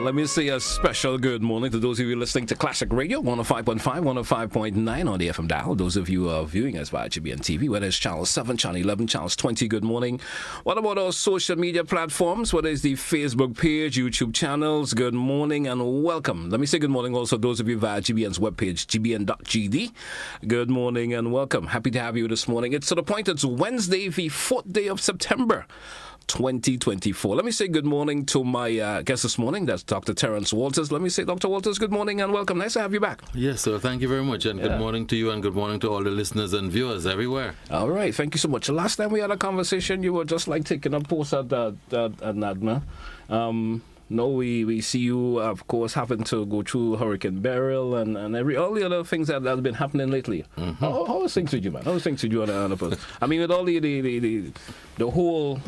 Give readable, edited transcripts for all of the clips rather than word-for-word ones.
Let me say a special good morning to those of you listening to Classic Radio 105.5, 105.9 on the FM dial. Those of you who are viewing us via GBN TV, whether it's channel 7, channel 11, channel 20, good morning. What about our social media platforms? Whether it's the Facebook page, YouTube channels, good morning and welcome. Let me say good morning also those of you via GBN's webpage, gbn.gd. Good morning and welcome. Happy to have you this morning. It's to the point, it's Wednesday, the 4th day of September. 2024. Let me say good morning to my guest this morning. That's Dr. Terence Walters. Let me say, Dr. Walters, good morning and welcome. Nice to have you back. Yes, sir. Thank you very much. And good morning to you and good morning to all the listeners and viewers everywhere. All right. Thank you so much. Last time we had a conversation, you were just like taking a post at NaDMA. No, we see you, of course, having to go through Hurricane Beryl and all the other things that have been happening lately. Mm-hmm. How is things with you, man? How is things with you on a post? I mean, with all the whole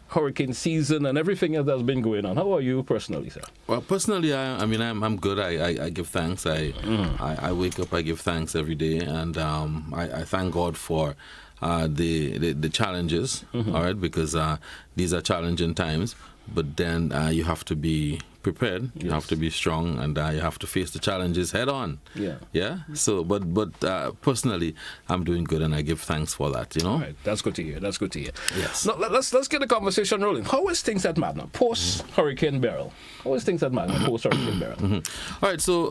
hurricane season and everything else that's been going on. How are you personally, sir? Well, personally, I'm good. I give thanks. I wake up, I give thanks every day, and I thank God for the challenges. Mm-hmm. All right, because these are challenging times. But then you have to be prepared. You have to be strong, and you have to face the challenges head on. Yeah. So, but personally, I'm doing good, and I give thanks for that. You know. All right. That's good to hear. Yes. Now, let's get the conversation rolling. How is things at NaDMA post Hurricane Beryl? How is things at NaDMA post Hurricane Beryl? Mm-hmm. All right. So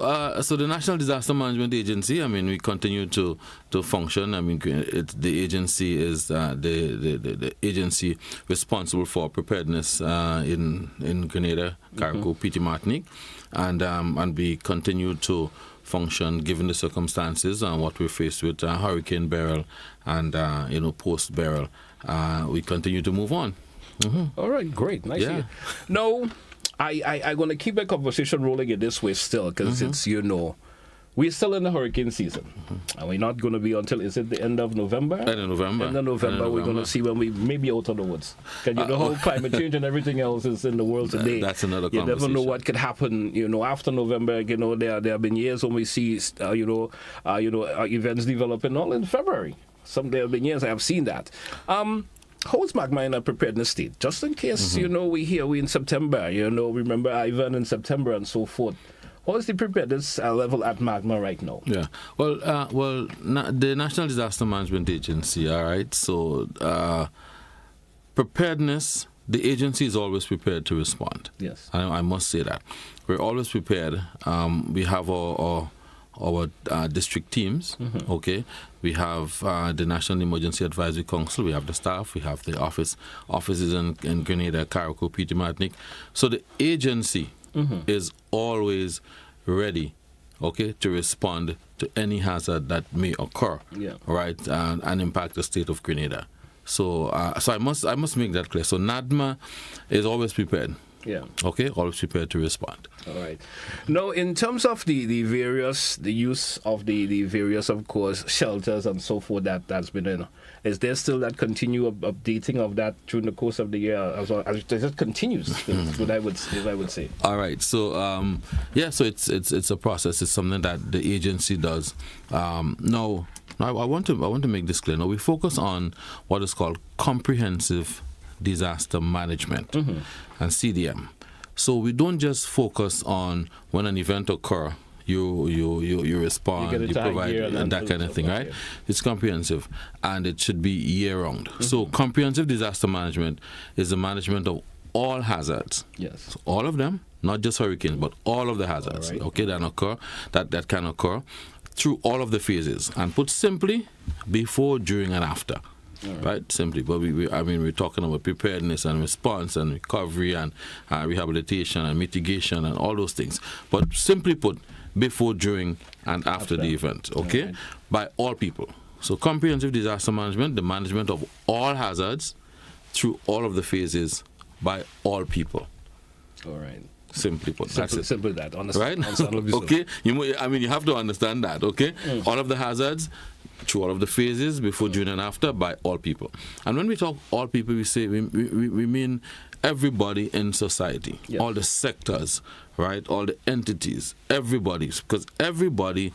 the National Disaster Management Agency. I mean, we continue to function. I mean, the agency is the agency responsible for preparedness in Grenada, Carriacou, PT Martinique, and we continue to function given the circumstances and what we're faced with Hurricane Beryl and post Beryl. We continue to move on. Mm-hmm. All right, great, nice. Yeah. No, I'm going to keep the conversation rolling in this way still because it's we're still in the hurricane season, and we're not going to be until, is it the end of November? End of November. We're going to see when we may be out of the woods. Because the whole climate change and everything else is in the world today. That's another conversation. You never know what could happen, after November. There have been years when we see, events developing all in February. There have been years I have seen that. How is MAGMA in a preparedness state? Just in case, we in September, remember Ivan in September and so forth. What is the preparedness level at MAGMA right now? Yeah, the National Disaster Management Agency, all right, so preparedness, the agency is always prepared to respond. Yes. I must say that. We're always prepared. We have our district teams, okay? We have the National Emergency Advisory Council, we have the staff, we have the offices in Grenada, Carriacou, PT Martinique. So the agency is always ready, okay, to respond to any hazard that may occur, right, and impact the state of Grenada. So, I must make that clear. So NaDMA is always prepared. Yeah. Okay, always prepared to respond. All right. Now, in terms of the use of the various, of course, shelters and so forth that's been in, is there still that continual updating of that during the course of the year as well? It just continues, is what I would say. All right. So, so it's a process. It's something that the agency does. Now, I want to make this clear. Now, we focus on what is called comprehensive disaster management and CDM. So we don't just focus on when an event occurs, you respond, you provide, and that kind of thing, right? It's comprehensive, and it should be year-round. So comprehensive disaster management is the management of all hazards. Yes. So all of them, not just hurricanes, but all of the hazards, okay, that can occur through all of the phases. And put simply, before, during, and after. Right, simply, but we're talking about preparedness and response and recovery and rehabilitation and mitigation and all those things. But simply put, before, during, and after the event, okay, by all people. So comprehensive disaster management, the management of all hazards through all of the phases by all people. All right. Simply put, that's it. Simply that. Right? Okay. You have to understand that. Okay. All of the hazards through all of the phases, before, during, and after, by all people. And when we talk all people, we say we mean everybody in society, all the sectors, right? All the entities, everybody, because everybody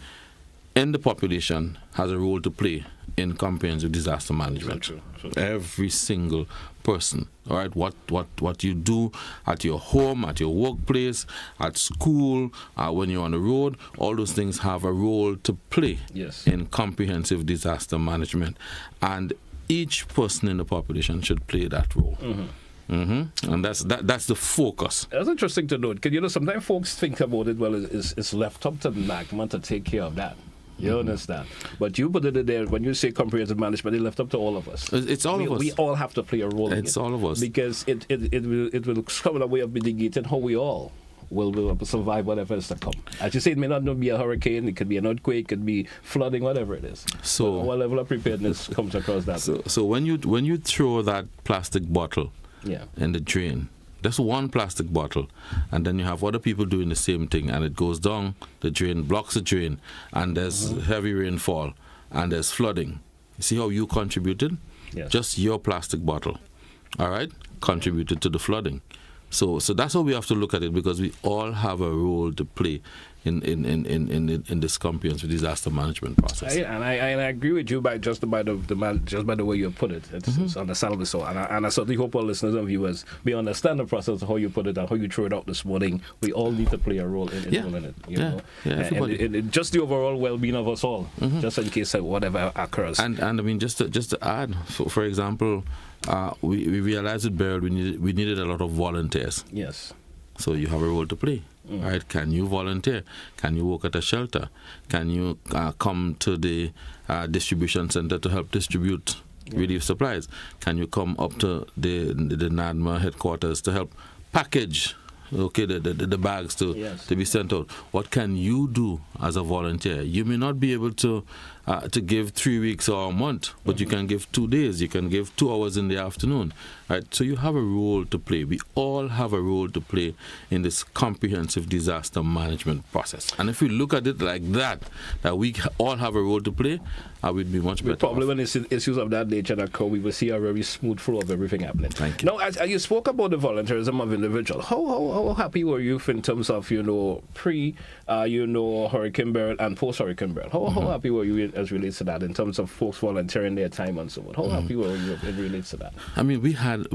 in the population has a role to play in comprehensive disaster management. So Every single person. All right, what you do at your home, at your workplace, at school, when you're on the road, all those things have a role to play Yes. in comprehensive disaster management, and each person in the population should play that role. And that's the focus. That's interesting to note, because sometimes folks think about it, well, it's left up to NaDMA to take care of that. You understand? But you put it in there, when you say comprehensive management, it's left up to all of us. It's all of us. We all have to play a role in it. It's all of us. Because it will come in a way of mitigating how we all will survive whatever is to come. As you say, it may not be a hurricane, it could be an earthquake, it could be flooding, whatever it is. So what level of preparedness comes across that? So when you throw that plastic bottle in the drain, that's one plastic bottle, and then you have other people doing the same thing, and it goes down the drain, blocks the drain, and there's heavy rainfall, and there's flooding. You see how you contributed? Yes. Just your plastic bottle, all right, contributed to the flooding. So that's how we have to look at it, because we all have a role to play in this comprehensive disaster management process. I agree with you just by the way you put it. It's understandable so, and I certainly hope our listeners and viewers may understand the process of how you put it and how you threw it out this morning. We all need to play a role in it. You know? Everybody. And just the overall well-being of us all, just in case whatever occurs. And I mean, just to add, for example, we realized with Beryl we needed a lot of volunteers. Yes. So you have a role to play, right? Can you volunteer? Can you work at a shelter? Can you come to the distribution center to help distribute relief supplies? Can you come up to the NaDMA headquarters to help package the bags to be sent out? What can you do as a volunteer? You may not be able to give 3 weeks or a month, but you can give 2 days, you can give 2 hours in the afternoon, right? So you have a role to play. We all have a role to play in this comprehensive disaster management process. And if we look at it like that we all have a role to play, we'd be much better. Probably when issues of that nature occur, we will see a very smooth flow of everything happening. Thank you. Now, as you spoke about the volunteerism of individuals, how happy were you in terms of pre Hurricane Beryl and post Hurricane Beryl? How happy were you as relates to that in terms of folks volunteering their time and so on? How happy were you in relates to that? I mean, we had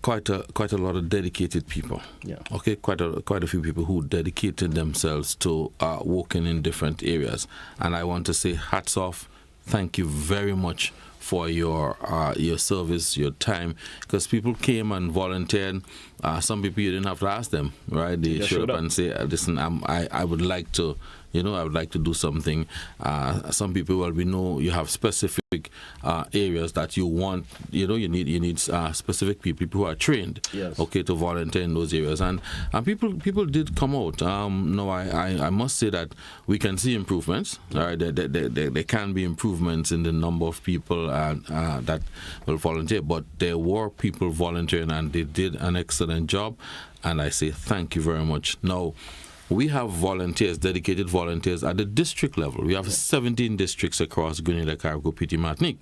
quite a lot of dedicated people. Yeah. Okay, quite a few people who dedicated themselves to working in different areas, and I want to say hats off. Thank you very much for your service, your time, because people came and volunteered. Some people you didn't have to ask them, right? They showed up and say, "Listen, I would like to." I would like to do something. Some people, well, we know you have specific areas that you want. You need specific people who are trained, to volunteer in those areas. And people did come out. No, I must say that we can see improvements. All right, there can be improvements in the number of people that will volunteer, but there were people volunteering, and they did an excellent job. And I say thank you very much. Now, we have volunteers, dedicated volunteers at the district level. We have 17 districts across Grenada, Carriacou, PT, Martinique.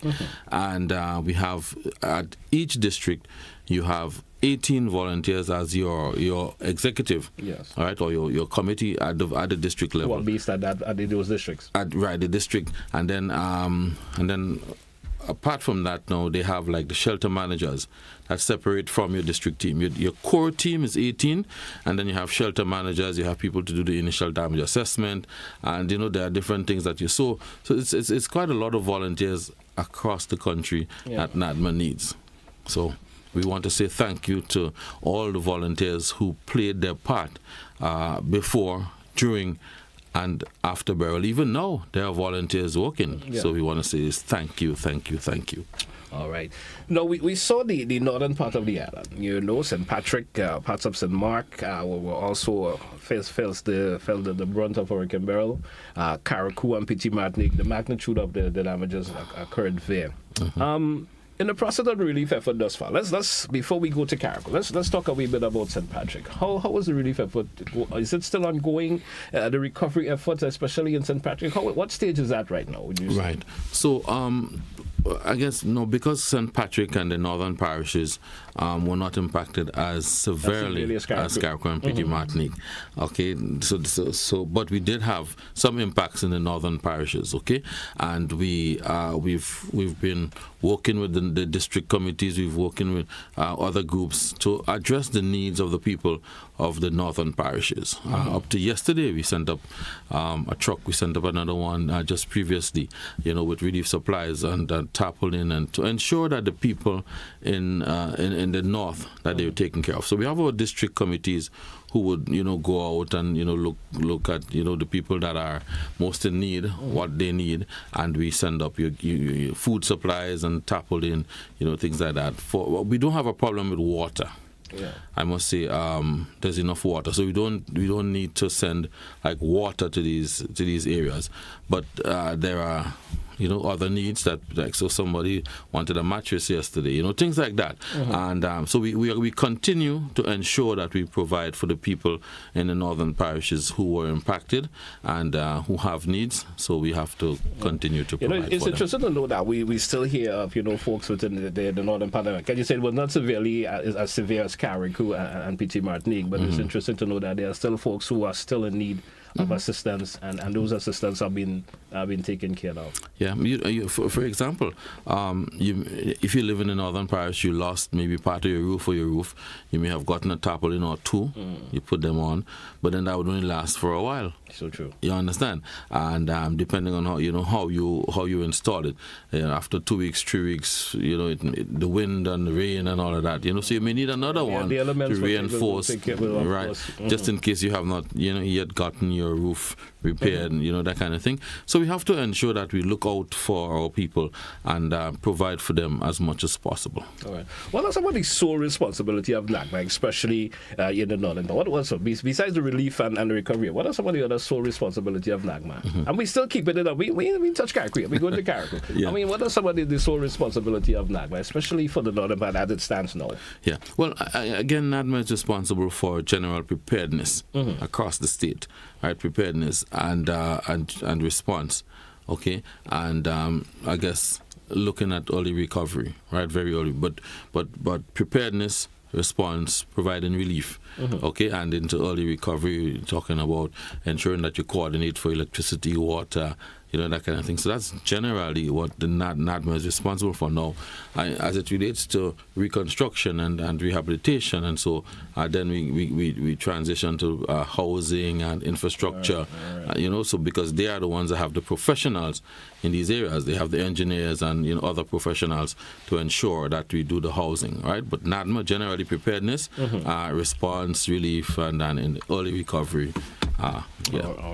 And we have, at each district, you have 18 volunteers as your executive, all right, or your committee at the district level. What based at those districts? The district. And then apart from that, now they have like the shelter managers that separate from your district team. Your core team is 18, and then you have shelter managers. You have people to do the initial damage assessment, and there are different things that you so it's quite a lot of volunteers across the country that NaDMA needs. So we want to say thank you to all the volunteers who played their part before, during, and after Beryl. Even now, there are volunteers working. So we want to say thank you, thank you, thank you. All right. Now, we saw the northern part of the island. St. Patrick, parts of St. Mark were also felt the brunt of Hurricane Beryl. Carriacou and Petit Martinique, the magnitude of the damages occurred there. In the process of the relief effort thus far, let's before we go to Carriacou, let's talk a wee bit about St. Patrick. How was the relief effort? Is it still ongoing? The recovery efforts, especially in St. Patrick, what stage is that right now? Would you say? Right. So I guess because St. Patrick and the northern parishes were not impacted as severely as Carriacou and Petit Martinique. Okay, so but we did have some impacts in the northern parishes. Okay, and we've been working with the district committees. We've working with other groups to address the needs of the people of the northern parishes. Up to yesterday, we sent up a truck. We sent up another one just previously, with relief supplies and tarpaulin, and to ensure that the people in the north that they were taken care of. So we have our district committees who would go out and look at the people that are most in need, what they need, and we send up your food supplies and tarpaulin, things like that. We don't have a problem with water. Yeah. I must say there's enough water, so we don't need to send like water to these areas, but there are other needs that, like, so somebody wanted a mattress yesterday, things like that. And so we continue to ensure that we provide for the people in the northern parishes who were impacted and who have needs. So we have to continue to provide it's for interesting to know that we still hear of folks within the northern pandemic. And you said it was not severely as severe as Carriacou and Petit Martinique, but it's interesting to know that there are still folks who are still in need of assistance, and those assistance have been taken care of. Yeah, for example, if you live in the northern parish, you lost maybe part of your roof or your roof. You may have gotten a tarpaulin or two. You put them on, but then that would only last for a while. So true. You understand? And depending on how you install it, after 2 weeks, 3 weeks, the wind and the rain and all of that. So you may need another one to reinforce, right? Just in case you have not yet gotten your roof repaired, that kind of thing. So we have to ensure that we look out for our people and provide for them as much as possible. All right. What are some of the sole responsibility of NaDMA, especially in the northern? What was besides the relief and the recovery? What are some of the other sole responsibility of NaDMA? And we still keep it up. We touch Carriacou. We go to Carriacou. Yeah. I mean, what are some of the sole responsibility of NaDMA, especially for the northern part as it stands now? Yeah. Well, again, NaDMA is responsible for general preparedness across the state. Right, preparedness and response, okay, and I guess looking at early recovery, right, very early, but preparedness, response, providing relief, okay, and into early recovery, talking about ensuring that you coordinate for electricity, water, that kind of thing. So that's generally what the NaDMA is responsible for now. As it relates to reconstruction and rehabilitation, and so then we transition to housing and infrastructure, all right. So because they are the ones that have the professionals in these areas. They have the engineers and other professionals to ensure that we do the housing, right? But NaDMA, generally preparedness, response, relief, and then in early recovery. All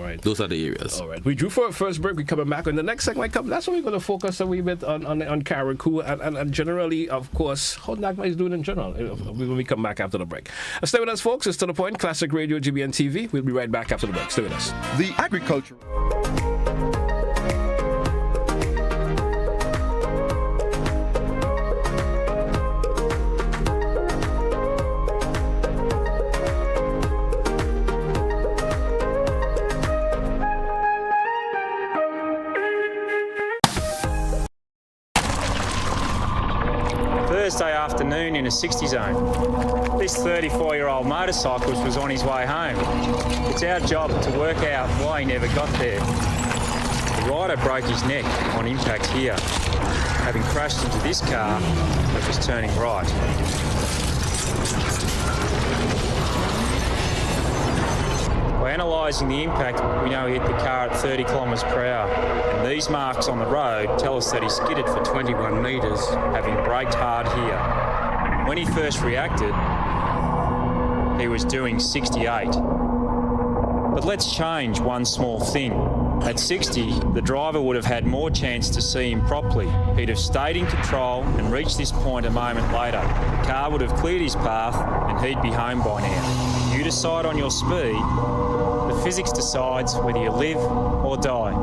right. Those are the areas. All right. We drew for a first break. We're coming back. In the next segment, that's when we're going to focus a wee bit on Carriacou and generally, of course, how NaDMA is doing in general when we come back after the break. Stay with us, folks. It's To The Point, Classic Radio, GBN TV. We'll be right back after the break. Stay with us. The agriculture. Thursday afternoon in a 60 zone. This 34-year-old motorcyclist was on his way home. It's our job to work out why he never got there. The rider broke his neck on impact here, having crashed into this car that was turning right. By analysing the impact, we know he hit the car at 30 kilometres per hour. And these marks on the road tell us that he skidded for 21 metres, having braked hard here. When he first reacted, he was doing 68. But let's change one small thing. At 60, the driver would have had more chance to see him properly. He'd have stayed in control and reached this point a moment later. The car would have cleared his path and he'd be home by now. You decide on your speed. The physics decides whether you live or die.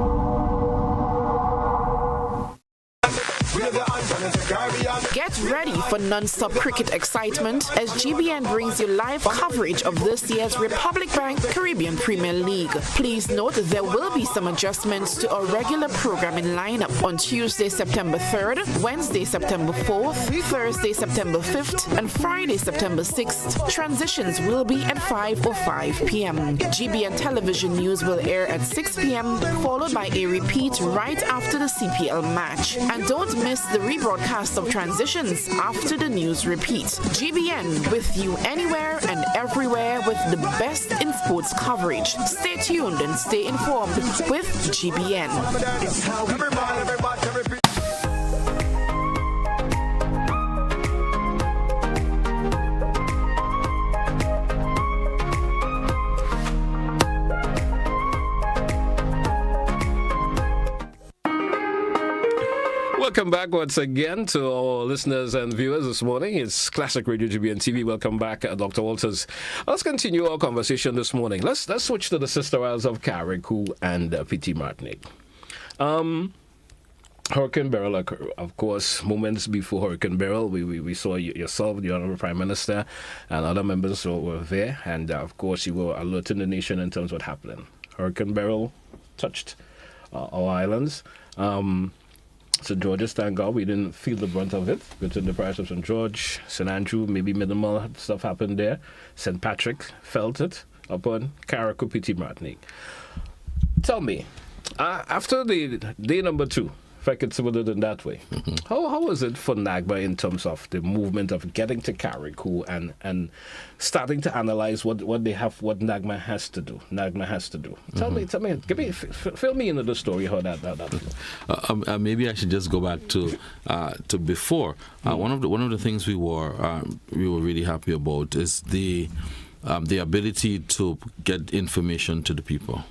Get ready for non-stop cricket excitement as GBN brings you live coverage of this year's Republic Bank Caribbean Premier League. Please note there will be some adjustments to our regular programming lineup on Tuesday, September 3rd, Wednesday, September 4th, Thursday, September 5th, and Friday, September 6th. Transitions will be at 5:05 p.m. GBN television news will air at 6 p.m., followed by a repeat right after the CPL match. And don't miss the rebroadcast of transitions after the news repeat. GBN with you anywhere and everywhere with the best in sports coverage. Stay tuned and stay informed with GBN. Welcome back once again to our listeners and viewers this morning. It's Classic Radio GBN TV. Welcome back, Dr. Walters. Let's continue our conversation this morning. Let's switch to the Sister Isles of Carriacou and PT Martinique. Hurricane Beryl, of course, moments before Hurricane Beryl, we saw yourself, the Honorable Prime Minister, and other members were there. And, of course, you were alerting the nation in terms of what happened. Hurricane Beryl touched our islands. St. George's, thank God, we didn't feel the brunt of it. Between the parish of St. George, St. Andrew, maybe minimal stuff happened there. St. Patrick felt it upon Carriacou, PT Martinique. Tell me, after the day number 2, if I could put it in that way, how was it for NaDMA in terms of the movement of getting to Carriacou and starting to analyze what they have, what NaDMA has to do? Tell me, fill me into the story how that. Maybe I should just go back to before. One of the things we were really happy about is the ability to get information to the people.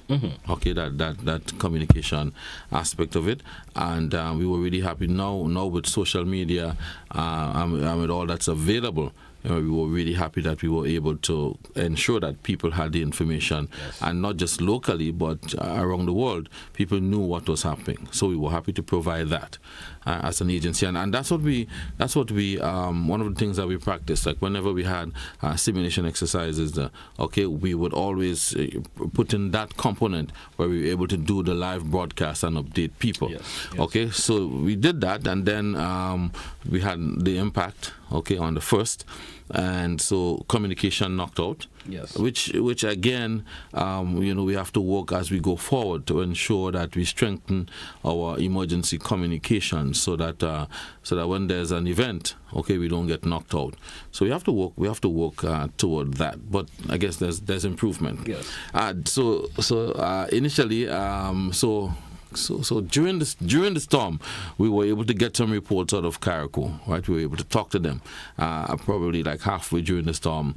Okay, that communication aspect of it, and we were really happy now with social media and with all that's available. We were really happy that we were able to ensure that people had the information, and not just locally, but around the world, people knew what was happening. So we were happy to provide that as an agency, and that's what we one of the things that we practiced. Like whenever we had simulation exercises, we would always put in that component where we were able to do the live broadcast and update people. Okay, so we did that, and then we had the impact. Okay, on the 1st, and so communication knocked out. Which again, we have to work as we go forward to ensure that we strengthen our emergency communication, so that when there's an event, we don't get knocked out. So we have to work toward that. But I guess there's improvement. Initially, So during the storm, we were able to get some reports out of Carriacou, right? We were able to talk to them. Probably like halfway during the storm,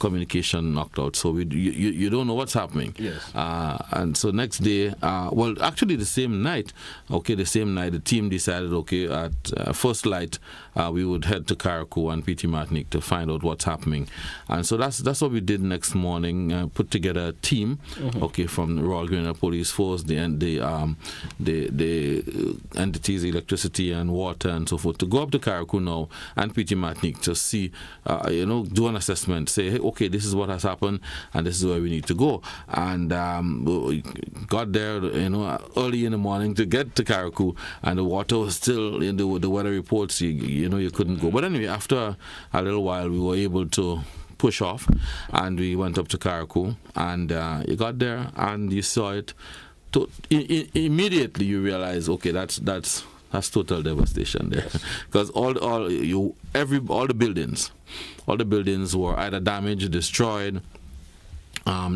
communication knocked out. So you don't know what's happening. And so next day, actually the same night, the team decided, at first light, we would head to Carriacou and PT Martinique to find out what's happening. And so that's what we did next morning. Put together a team, from the Royal Grenadier Police Force, the entities, electricity and water and so forth, to go up to Carriacou now and PT Martinique to see, do an assessment, say, hey, this is what has happened and this is where we need to go. And we got there, early in the morning to get to Carriacou, and the water was still in the weather reports. You couldn't go. But anyway, after a little while, we were able to push off, and we went up to Carriacou, and you got there and you saw it. Immediately you realize, that's total devastation there, because all the buildings were either damaged, destroyed. I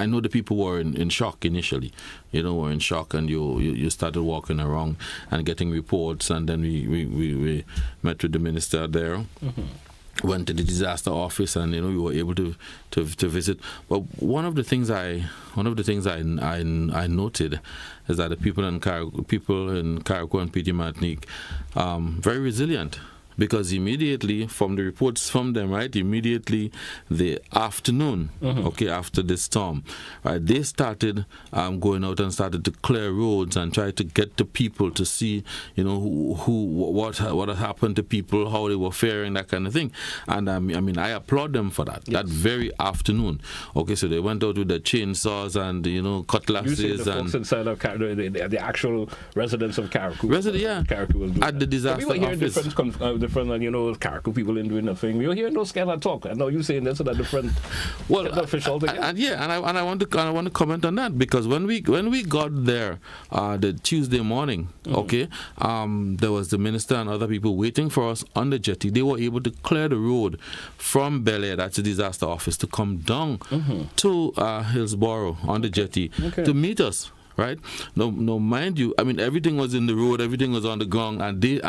know the people were in shock initially, were in shock, and you started walking around and getting reports, and then we met with the minister there. Went to the disaster office, and we were able to visit. But one of the things I noted is that the people in Carriacou and PT Martinique very resilient. because immediately from the reports from them, right, immediately the afternoon, okay, after the storm, right, they started going out and started to clear roads and try to get the people to see, what had happened to people, how they were faring, that kind of thing. And I mean, I applaud them for that. That very afternoon, okay, so they went out with the chainsaws and cutlasses. You see the folks inside of the actual residents of Carriacou. Carriacou will do at that. the disaster we were hearing office. different Carriacou people in doing nothing. We were hearing those kind of talk. I know you saying this and a different official thing. And I want to comment on that, because when we got there the Tuesday morning, okay, there was the minister and other people waiting for us on the jetty. They were able to clear the road from Bel Air, that's the disaster office, to come down to Hillsborough on the jetty to meet us. Right? No, mind you, I mean, everything was in the road, everything was on the ground, and they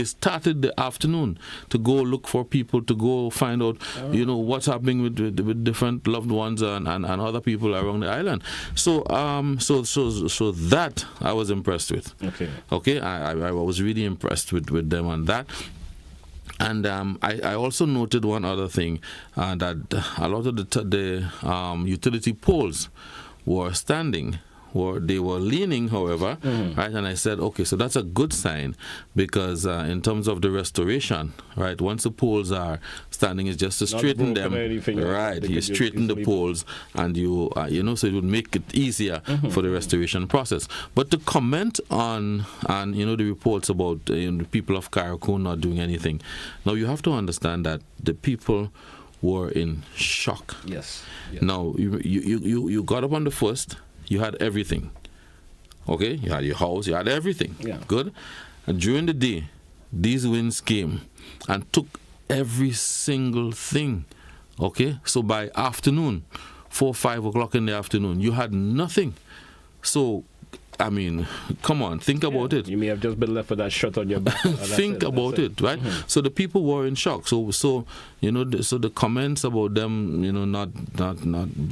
started the afternoon to go look for people, to go find out, what's happening with different loved ones and other people around the island. So that I was impressed with. Okay, I was really impressed with them on that. And I also noted one other thing, that a lot of the utility poles were standing. They were leaning, however, right? And I said, okay, so that's a good sign, because in terms of the restoration, right, once the poles are standing, it's just to straighten them, right? You straighten the poles, and so it would make it easier for the restoration process. But to comment on the reports about the people of Carriacou not doing anything, now you have to understand that the people were in shock. Yes. Now you got up on the first. You had everything. Okay? You had your house, you had everything. Yeah. Good? And during the day, these winds came and took every single thing. Okay? So by afternoon, 4 or 5 o'clock in the afternoon, you had nothing. So, I mean, come on, think about it. You may have just been left with that shot on your back. Think about it, right? So the people were in shock. So the comments about them, not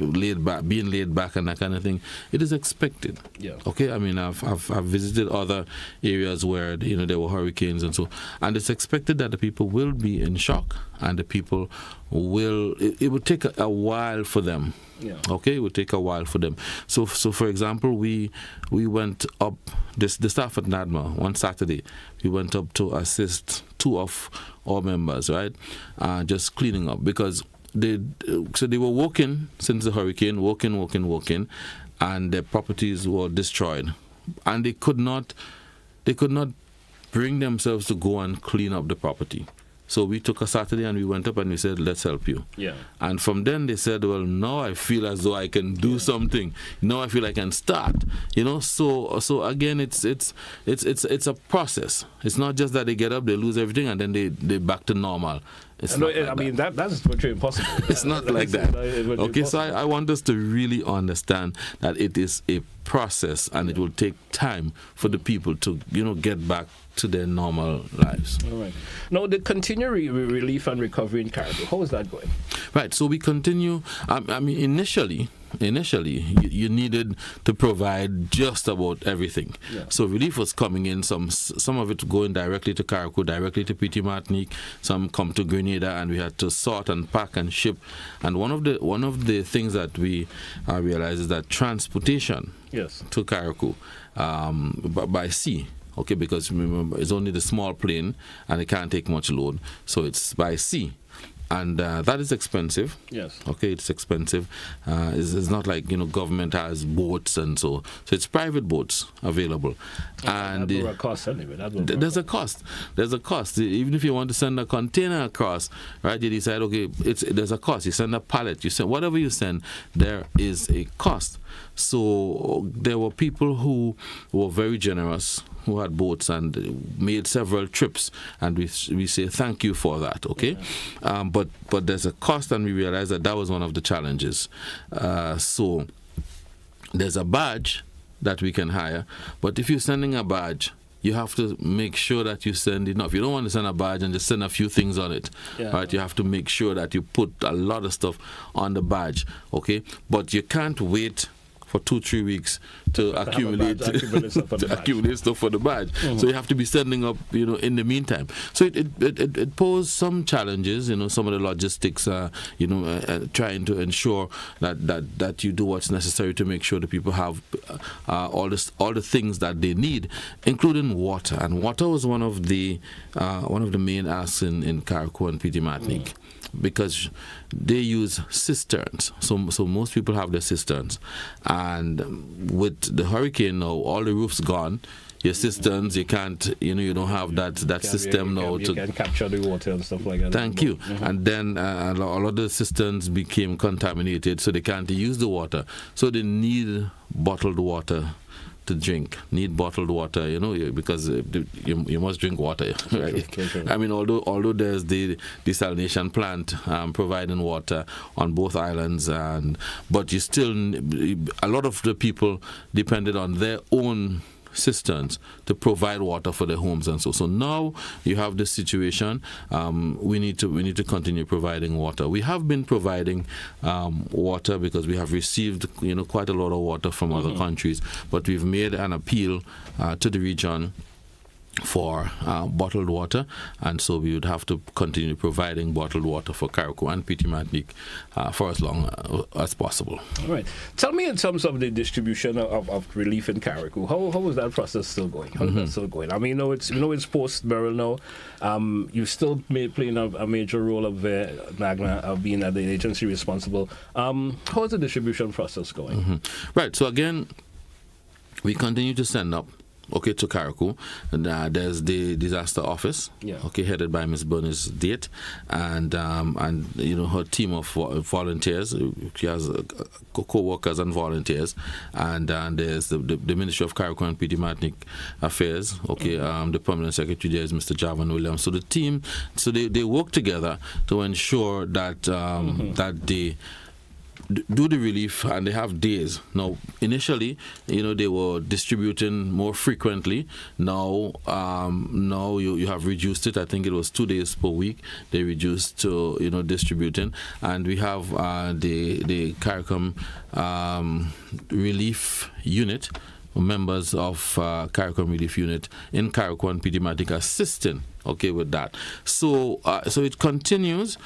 laid back, being laid back and that kind of thing, it is expected. Yeah. Okay. I mean, I've visited other areas where there were hurricanes and so, and it's expected that the people will be in shock, and the people will. It will take a while for them. Yeah. Okay, it would take a while for them. So for example, we went up, the staff at NaDMA, one Saturday, we went up to assist 2 of our members, right? Just cleaning up, because they were working since the hurricane, working, and their properties were destroyed, and they could not bring themselves to go and clean up the property. So we took a Saturday and we went up and we said, let's help you. Yeah. And from then they said, well, now I feel as though I can do something. Now I feel I can start. So again, it's a process. It's not just that they get up, they lose everything, and then they back to normal. That's virtually impossible. It's not like that. Okay, so I want us to really understand that it is a process, and it will take time for the people to get back to their normal lives. All right. Now, the continued relief and recovery in Carriacou, how is that going? Right. So we continue. I mean, initially, you needed to provide just about everything. Yeah. So relief was coming in. Some of it going directly to Carriacou, directly to Petit Martinique. Some come to Grenada, and we had to sort and pack and ship. And one of the things that we realized is that transportation to Carriacou by sea. Okay, because remember, it's only the small plane and it can't take much load. So it's by sea. And that is expensive. Yes. Okay, it's expensive. It's not like, government has boats and so it's private boats available. And that's a cost anyway. There's a cost. There's a cost. Even if you want to send a container across, right, you decide, okay, there's a cost. You send a pallet, you send whatever you send, there is a cost. So there were people who were very generous, who had boats and made several trips, and we say thank you for that, okay? Yeah. But there's a cost, and we realized that was one of the challenges. So there's a barge that we can hire, but if you're sending a barge, you have to make sure that you send enough. You don't want to send a barge and just send a few things on it, right? You have to make sure that you put a lot of stuff on the barge, okay? But you can't wait for 2-3 weeks to accumulate stuff for the badge. So you have to be sending up, in the meantime. So it posed some challenges, some of the logistics, trying to ensure that you do what's necessary to make sure that people have all the things that they need, including water. And water was one of the main asks in Carriacou and Petit Martinique. Because they use cisterns, so most people have their cisterns, and with the hurricane now, all the roofs gone. Your cisterns, you can't, you don't have that system now to can capture the water and stuff like that. Thank you. And then a lot of the cisterns became contaminated, so they can't use the water. So they need bottled water to drink, because you must drink water, right? True. I mean, although there's the desalination plant providing water on both islands, but you still, a lot of the people depended on their own cisterns to provide water for their homes and so now you have this situation. We need to continue providing water. We have been providing water because we have received quite a lot of water from other countries, but we've made an appeal to the region for bottled water, and so we would have to continue providing bottled water for Carriacou and Petit Martinique for as long as possible. All right. Tell me, in terms of the distribution of relief in Carriacou, how is that process still going? How is that still going? I mean, it's post-Beryl now. You still playing a major role of NaDMA, of being the agency responsible. How is the distribution process going? Right. So again, we continue to send up to Carriacou, and there's the disaster office, headed by Ms. Bernice Date, and her team of volunteers. She has co-workers and volunteers, and there's the Ministry of Carriacou and Petit Martinique Affairs. The permanent secretary there is Mr. Javan Williams. So the team, they work together to ensure that that they do the relief, and they have days. Now, initially, they were distributing more frequently. Now you have reduced it. I think it was 2 days per week. They reduced to, distributing. And we have the CARICOM relief unit, members of CARICOM relief unit in Carriacou and Petit Martinique assisting with that. So it continues.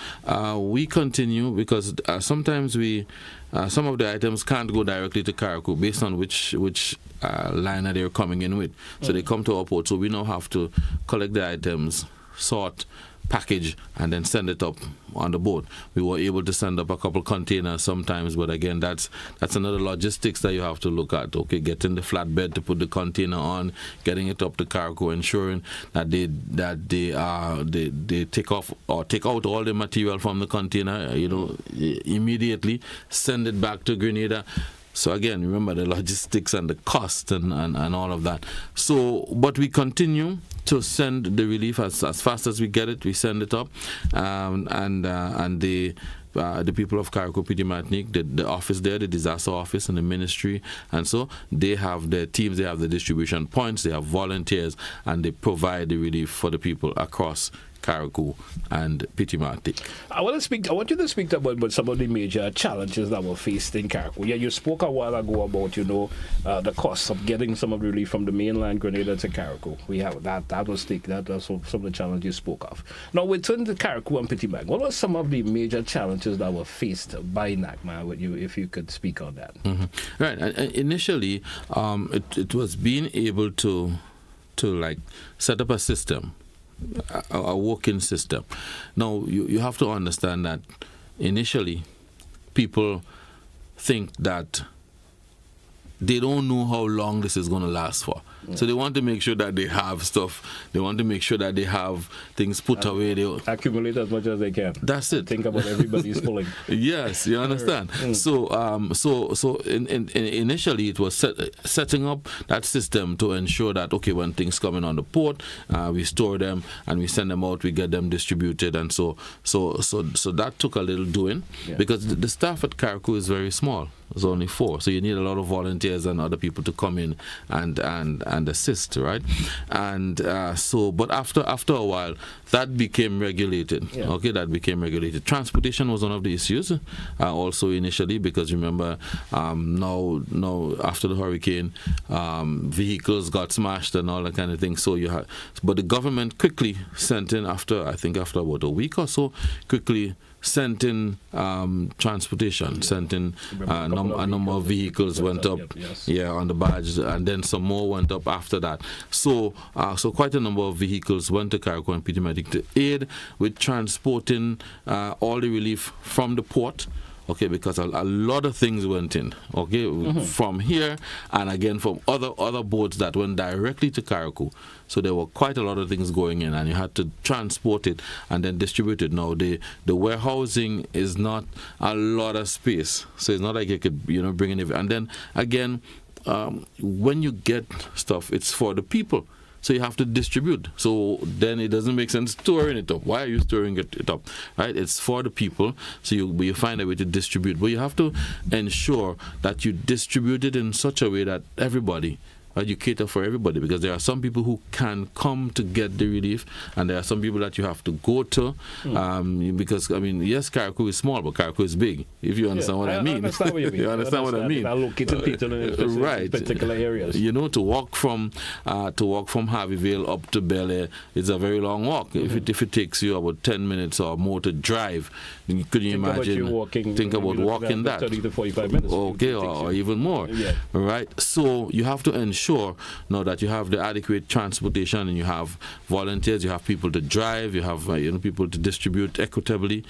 We continue because sometimes some of the items can't go directly to Carriacou based on which liner they're coming in with. So they come to our port. So we now have to collect the items, sort, package, and then send it up on the boat. We were able to send up a couple containers sometimes, but again, that's another logistics that you have to look at. Getting the flatbed to put the container on, getting it up to Carriacou, ensuring that they take out all the material from the container, immediately send it back to Grenada. So again, remember the logistics and the cost and all of that. So, but we continue to send the relief as fast as we get it. We send it up, and the people of Carriacou, Petit Martinique, the office there, the disaster office and the ministry, and so they have their teams, they have the distribution points, they have volunteers, and they provide the relief for the people across Carriacou and Petit Martinique. I want you to speak about some of the major challenges that were faced in Carriacou. Yeah, you spoke a while ago about the costs of getting some of the relief from the mainland Grenada to Carriacou. We have that was some of the challenges you spoke of. Now, we turn to Carriacou and Petit Martinique. What were some of the major challenges that were faced by NaDMA with you, if you could speak on that? Right. Initially, it was being able to set up a system, a working system. Now, you have to understand that initially people think that they don't know how long this is going to last for. So they want to make sure that they have stuff. They want to make sure that they have things put away. They accumulate as much as they can. That's it. Think about everybody's pulling. Yes, you understand. So initially it was setting up that system to ensure that when things come in on the port, we store them and we send them out. We get them distributed, and so that took a little doing because the staff at Carriacou is very small. There's only 4. So you need a lot of volunteers and other people to come in and assist, right? And but after a while, that became regulated. Yeah. Okay, that became regulated. Transportation was one of the issues also initially, because remember, now after the hurricane, vehicles got smashed and all that kind of thing. So but the government quickly sent in after about a week or so, quickly sent in transportation, sent in a number of vehicles went up, on the badge, and then some more went up after that. So quite a number of vehicles went to Carriacou and Pitimatic to aid with transporting all the relief from the port. Okay, because a lot of things went in, okay, from here and again from other boats that went directly to Carriacou. So there were quite a lot of things going in, and you had to transport it and then distribute it. Now, the warehousing is not a lot of space, so it's not like you could, bring in everything. And then again, when you get stuff, it's for the people. So you have to distribute. So then it doesn't make sense storing it up. Why are you storing it up? Right? It's for the people. So you find a way to distribute. But you have to ensure that you distribute it in such a way that everybody, you cater for everybody, because there are some people who can come to get the relief, and there are some people that you have to go to, because yes, Carriacou is small, but Carriacou is big. If you understand what I mean, understand what you mean. You understand what I mean? Located people in right, particular areas. To walk from Harveyville up to Bel Air is a very long walk. If it takes you about 10 minutes or more to drive, could you imagine? Think about walking that 30 to 45 minutes. Okay, or even more. Yeah. Right. So you have to ensure now that you have the adequate transportation, and you have volunteers, you have people to drive, you have people to distribute equitably,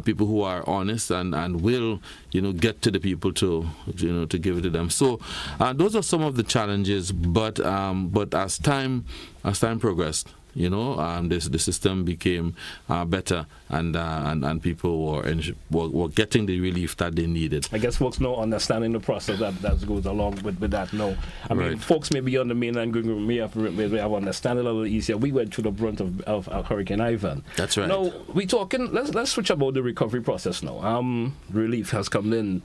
people who are honest and will get to the people to give it to them. So those are some of the challenges, but as time progressed, the system became better, and people were getting the relief that they needed. I guess folks know understanding the process that goes along with that. No, Right. Folks maybe on the mainland may have understanding a little easier. We went through the brunt of Hurricane Ivan. That's right. Now we talking. Let's switch about the recovery process now. Relief has come in.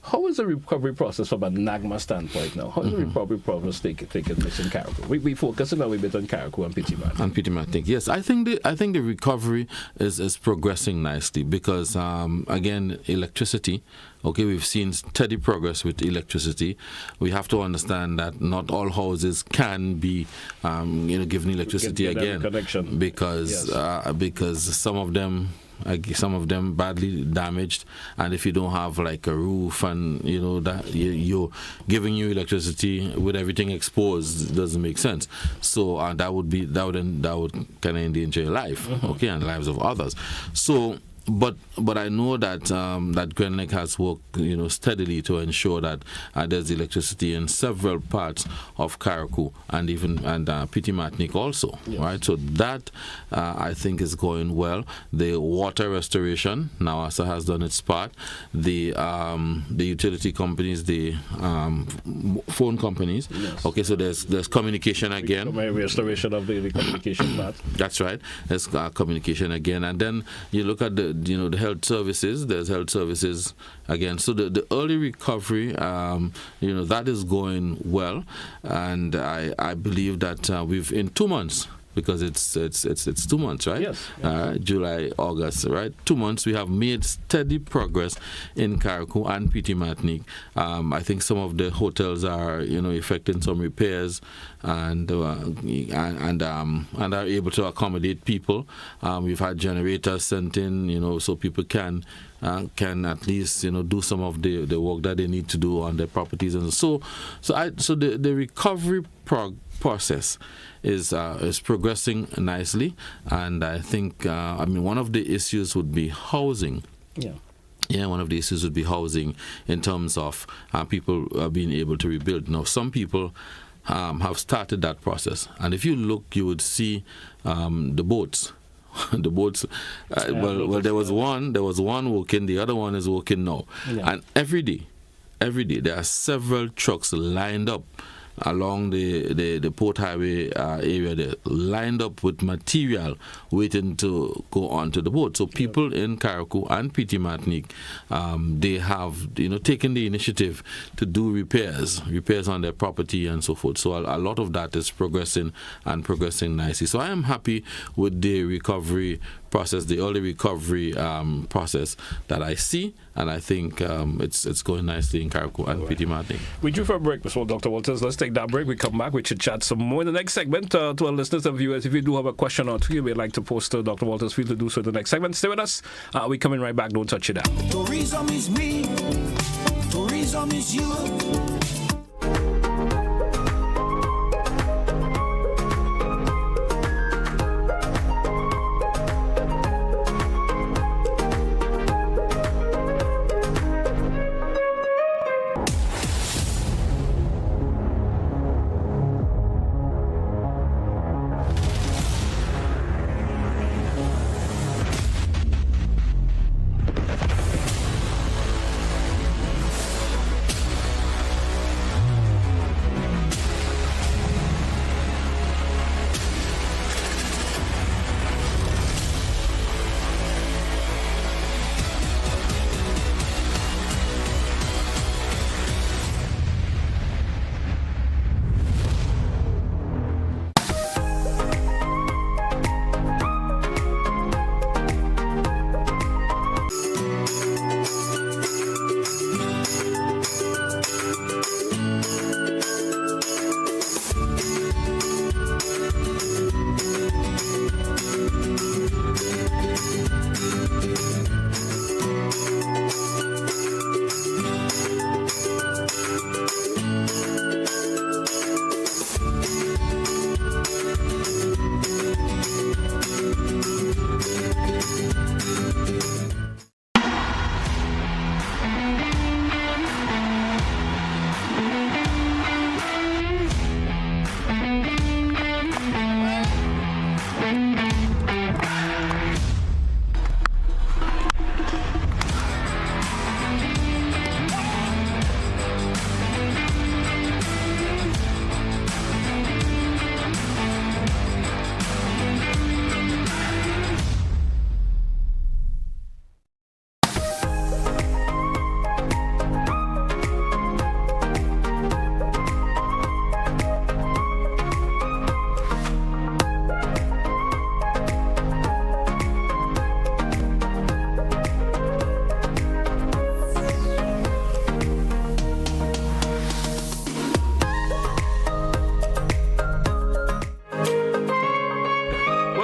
How is the recovery process from a NaDMA standpoint now? How is the recovery process taking place in Carriacou? We focusing a little bit on Carriacou and Pitimatic. And Pitimatic, yes. I think the recovery is progressing nicely, because again, electricity. Okay, we've seen steady progress with electricity. We have to understand that not all houses can be given electricity again, because some of them badly damaged, and if you don't have like a roof and that you're giving you electricity with everything exposed, it doesn't make sense. So that would kind of endanger your life, okay, and lives of others. So But I know that that Glen has worked steadily to ensure that there's electricity in several parts of Carriacou and Pitimatic also, yes. Right? So that I think is going well. The water restoration, NAWASA has done its part. The utility companies, the phone companies. Yes. Okay, so there's communication again. Restoration of the communication part. That's right. There's communication again, and then you look at the health services. There's health services again. So the early recovery, that is going well, and I believe that we've in 2 months. Because it's 2 months, right? Yes. July, August, right? 2 months. We have made steady progress in Carriacou and Pitimatic. I think some of the hotels are, effecting some repairs and are able to accommodate people. We've had generators sent in, so people can at least do some of the work that they need to do on their properties, and so the recovery process is progressing nicely, and I think one of the issues would be housing. Yeah, one of the issues would be housing in terms of people being able to rebuild. Now, some people have started that process, and if you look, you would see the boats. The boats. There was one working. The other one is working now, and every day there are several trucks lined up along the Port Highway area. They're lined up with material waiting to go onto the boat. So people in Carriacou and PT Martinique, they have taken the initiative to do repairs on their property and so forth. So a lot of that is progressing nicely. So I am happy with the recovery process, the early recovery process that I see, and I think it's going nicely in Carriacou and PT Martinique. We due for a break, Mr. Dr. Walters. Let's take that break. We come back. We should chat some more in the next segment. To our listeners and viewers, if you do have a question or two you would like to post to Dr. Walters, feel to do so in the next segment. Stay with us. We're coming right back. Don't touch it out. Tourism is me. Tourism is you.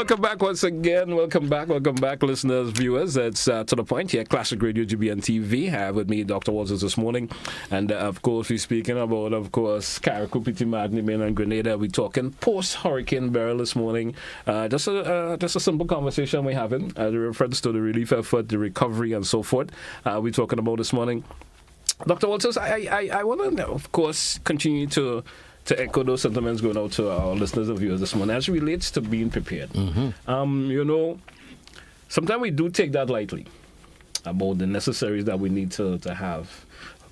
Welcome back once again. Welcome back, listeners, viewers. It's To The Point here, Classic Radio GBN TV. Have with me Dr. Walters this morning. And of course, we're speaking about, Carriacou, PT Martinique, and Grenada. We're talking post-Hurricane Beryl this morning. Just a simple conversation we're having. The reference to the relief effort, the recovery, and so forth. We're talking about this morning. Dr. Walters, I want to, of course, continue to echo those sentiments going out to our listeners and viewers this morning as it relates to being prepared. Mm-hmm. Sometimes we do take that lightly about the necessaries that we need to have.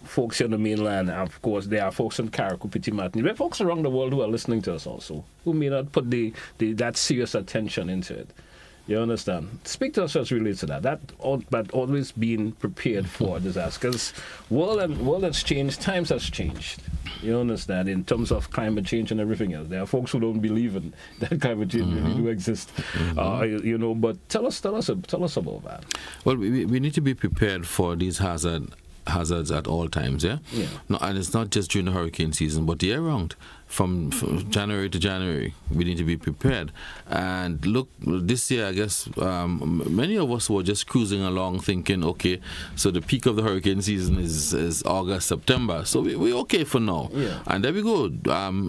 Folks here on the mainland, of course, there are folks in Carriacou, Petit Martinique. There are folks around the world who are listening to us also, who may not put that serious attention into it. You understand? Speak to us as relates to that. But always being prepared for disaster. Because world has changed, times has changed. You understand? In terms of climate change and everything else. There are folks who don't believe in that climate change really do exist. But tell us about that. Well, we need to be prepared for these hazards at all times, yeah? No, and it's not just during the hurricane season, but year round. From January to January, we need to be prepared. And look, this year, I guess, many of us were just cruising along thinking, okay, so the peak of the hurricane season is August, September. So we're okay for now. Yeah. And there we go.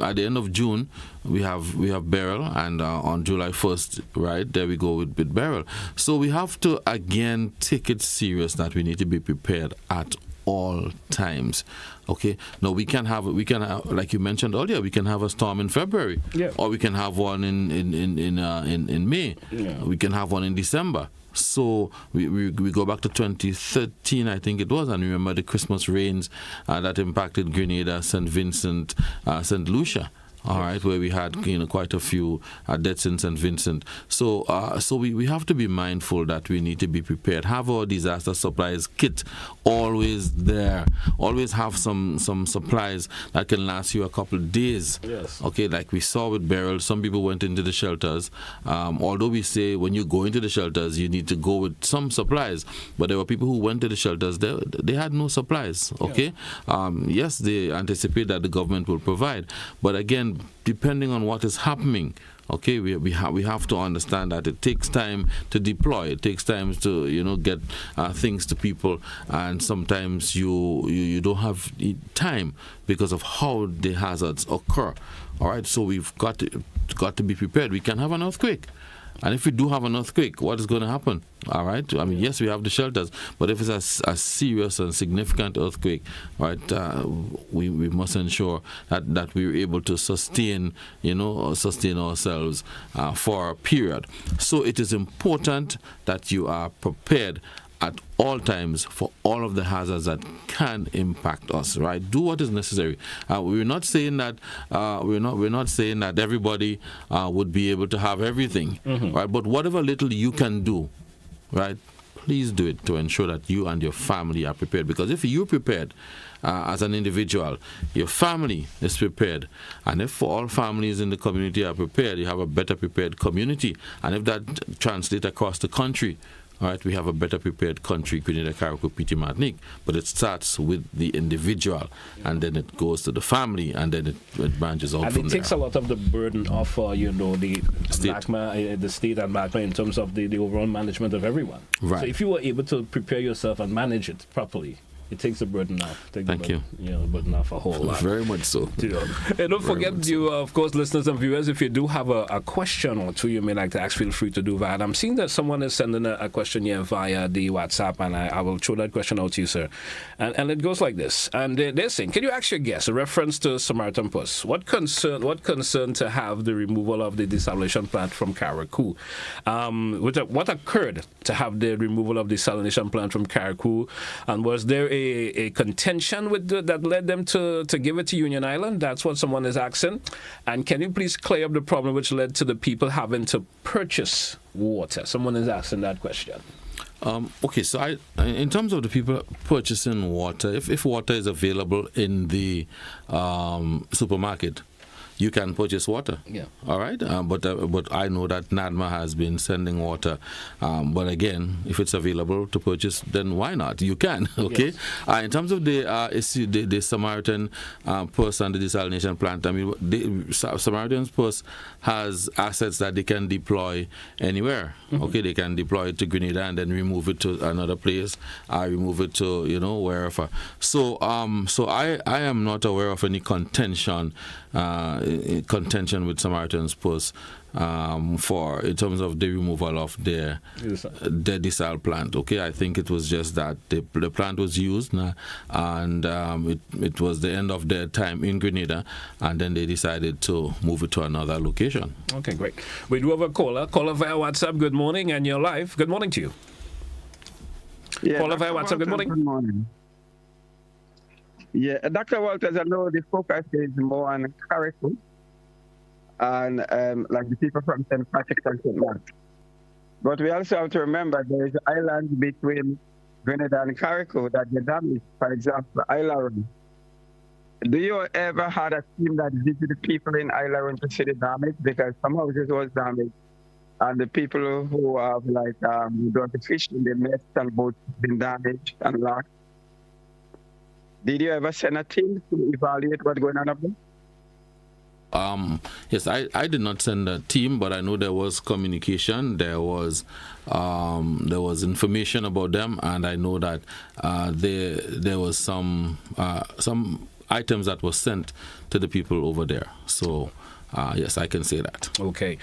At the end of June, we have Beryl, and on July 1st, right, there we go with Beryl. So we have to, again, take it serious that we need to be prepared at all times. Okay, no, we can have like you mentioned earlier, we can have a storm in February, or we can have one in May. We can have one in December. So we go back to 2013, I think it was, and remember the Christmas rains that impacted Grenada, St. Vincent, St. Lucia. All right, where we had quite a few deaths in St. Vincent. So we have to be mindful that we need to be prepared. Have our disaster supplies kit always there. Always have some supplies that can last you a couple of days. Yes. Okay, like we saw with Beryl, some people went into the shelters. Although we say when you go into the shelters, you need to go with some supplies, but there were people who went to the shelters. They had no supplies. Okay, yes, they anticipate that the government will provide, but again, depending on what is happening, okay, we have to understand that it takes time to deploy. It takes time to get things to people, and sometimes you don't have time because of how the hazards occur. All right, so we've got to be prepared. We can have an earthquake. And if we do have an earthquake, what is going to happen? All right. I mean, yes, we have the shelters, but if it's a serious and significant earthquake, right, we must ensure that we're able to sustain ourselves for a period. So it is important that you are prepared at all times for all of the hazards that can impact us. Right, do what is necessary. We're not saying that we're not saying that everybody would be able to have everything, right? But whatever little you can do, right, please do it to ensure that you and your family are prepared. Because if you're prepared as an individual, your family is prepared, and if all families in the community are prepared, you have a better prepared community. And if that translates across the country, all right, we have a better prepared country, Grenada, Carriacou, PT, Martinique. But it starts with the individual, and then it goes to the family, and then it branches out from there. And it takes a lot of the burden off, the state. NaDMA, the state and NaDMA in terms of the overall management of everyone. Right. So if you were able to prepare yourself and manage it properly, it takes the burden off. Thank you. Burden off a whole lot. Very much so. And don't forget, you, of course, listeners and viewers, if you do have a question or two you may like to ask, feel free to do that. I'm seeing that someone is sending a question here via the WhatsApp, and I will throw that question out to you, sir. And it goes like this. And they're saying, can you ask your guest, a reference to Samaritan Purse, what concern to have the removal of the desalination plant from Carriacou? What occurred to have the removal of the desalination plant from Carriacou? And was there a contention with that led them to give it to Union Island? That's what someone is asking. And can you please clear up the problem which led to the people having to purchase water? Someone is asking that question. Okay, so in terms of the people purchasing water, if water is available in the supermarket, you can purchase water. Yeah. All right. But I know that NaDMA has been sending water. But again, if it's available to purchase, then why not? You can. Okay. Yes. In terms of the Samaritan Purse and the desalination plant, I mean, Samaritan Purse has assets that they can deploy anywhere. Okay. They can deploy it to Grenada and then remove it to another place. Remove it to wherever. So I am not aware of any contention with Samaritan's Purse in terms of the removal of their desal plant. Okay, I think it was just that the plant was used and it was the end of their time in Grenada, and then they decided to move it to another location. Okay, great. We do have a caller via WhatsApp. Good morning, and you're live. Good morning to you. Yeah, caller via WhatsApp. Good morning. Good morning. Yeah, Dr. Walters, I know the focus is more on Carriacou and like the people from St. Patrick's and St. Mark. But we also have to remember there is islands between Grenada and Carriacou that get damaged. For example, Isla-Run. Do you ever had a team that visited people in Isla-Run to see the damage? Because some houses was damaged, and the people who have who don't fish in the nets and boats been damaged and lost. Did you ever send a team to evaluate what's going on up there? Yes, I did not send a team, but I know there was communication. There was information about them, and I know that there was some items that were sent to the people over there. So. Yes, I can say that. Okay.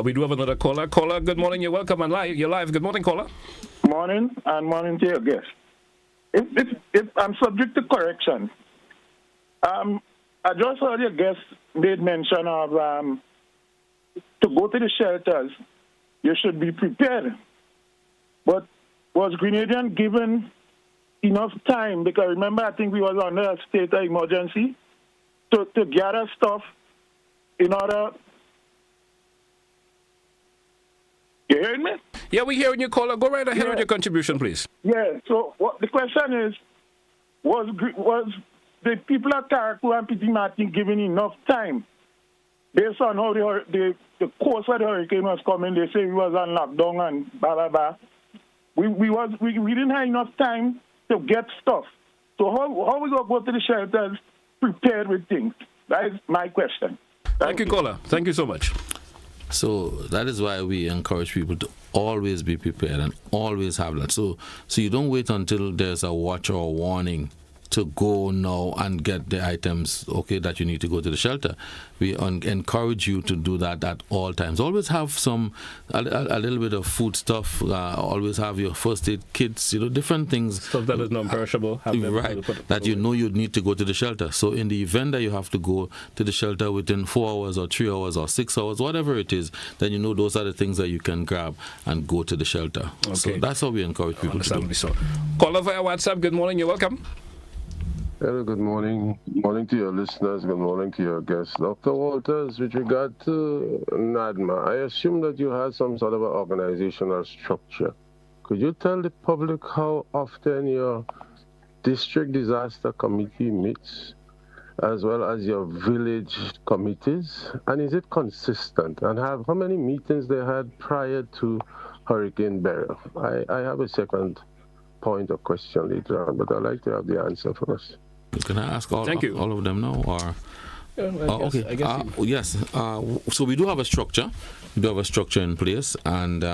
We do have another caller. Caller, good morning. You're welcome and live. You're live. Good morning, caller. Morning, and morning to your guest. If I'm subject to correction, I just heard your guest made mention of to go to the shelters, you should be prepared. but was Grenadian given enough time? Because remember, I think we was under a state of emergency to gather stuff in order. You hearing me? Yeah, we're hearing you, caller. Go right ahead with your contribution, please. Yeah, so what the question is, was the people at Carriacou and Petit Martin given enough time? Based on how the course of the hurricane was coming, they say we was on lockdown and blah, blah, blah. We didn't have enough time to get stuff. So how we going to go to the shelters prepared with things? That is my question. Thank you, caller. Thank you so much. So that is why we encourage people to always be prepared and always have that. So you don't wait until there's a watch or a warning to go now and get the items, okay, that you need to go to the shelter. We encourage you to do that at all times. Always have a little bit of food stuff. Always have your first aid kits, different things. Stuff that is non-perishable. Right, that you know you need to go to the shelter. So in the event that you have to go to the shelter within 4 hours or 3 hours or 6 hours, whatever it is, then you know those are the things that you can grab and go to the shelter. Okay. So that's how we encourage people to do. So. Caller via WhatsApp, good morning, you're welcome. Hello, good morning. Good morning to your listeners. Good morning to your guests. Dr. Walters, with regard to NaDMA, I assume that you have some sort of an organizational structure. Could you tell the public how often your district disaster committee meets, as well as your village committees? And is it consistent? And how many meetings they had prior to Hurricane Beryl? I have a second point of question later on, but I'd like to have the answer first. Can I ask all of them now? Or okay. Yes. So we do have a structure. We do have a structure in place, and